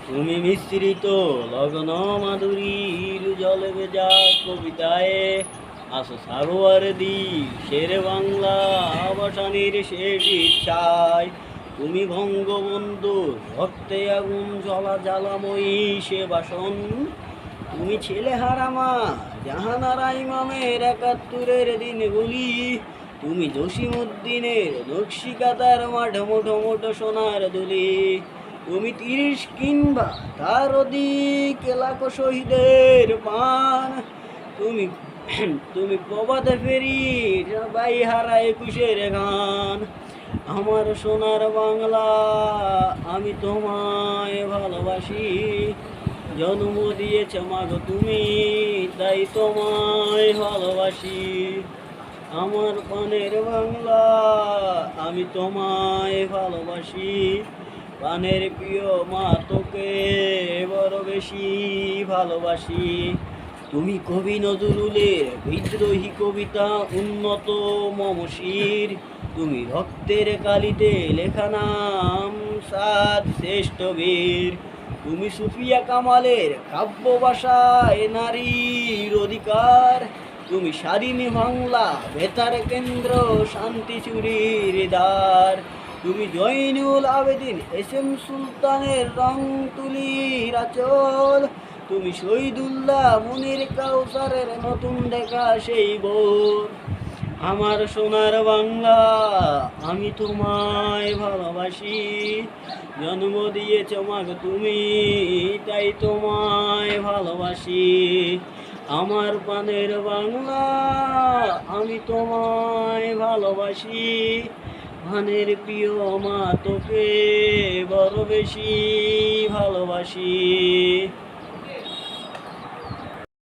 তুমি মিশ্রিত লগন মাধুরীর জলে ভেজা কবিতায় আসো সাগর দ্বীপ শের বাংলা আবাসানের শেষ ইচ্ছায়। তুমি বঙ্গবন্ধু রক্তে আগুন জ্বলা জ্বালাময়ী সে বাসন। তুমি ছেলে হারামা জাহানারা ইমামের ৭১-এর দিনগুলি। তুমি জসিমউদ্দিনের নকশিকাতার মাঠ মোটো মোটো সোনার দুলি। তুমি ৩০ কিংবা তার অধিক লাখো শহীদের পান। তুমি তুমি প্রবাদে ফেরি বাই হারা ২১-এর গান। আমার সোনার বাংলা আমি তোমায় ভালোবাসি। জন্ম দিয়েছ মাগো তুমি, তাই তোমায় ভালোবাসি। আমার প্রাণের বাংলা আমি তোমায় ভালোবাসি। প্রাণের প্রিয় মা তোকে বড় বেশি ভালোবাসি। তুমি কবি নজরুলের বিদ্রোহী কবিতা উন্নত মমশির। তুমি রক্তের কালিতে লেখা নাম সাত শ্রেষ্ঠ বীর। তুমি সুফিয়া কামালের কাব্য ভাষায় নারীর অধিকার। তুমি স্বাধীনী বাংলা বেতার কেন্দ্র শান্তি চুরির দ্বার। তুমি জয়নুল আবেদিন এসএম সুলতানের রং তুলির আঁচল। তুমি শহীদুল্লাহ মুনির কাউসারের নতুন দেখা সেই বোর। আমার সোনার বাংলা আমি তোমায় ভালোবাসি। জন্ম দিয়েছ মাগো তুমি, তাই তোমায় ভালোবাসি। আমার প্রাণের বাংলা আমি তোমায় ভালোবাসি। প্রাণের প্রিয় মা তোকে বড় বেশি ভালোবাসি।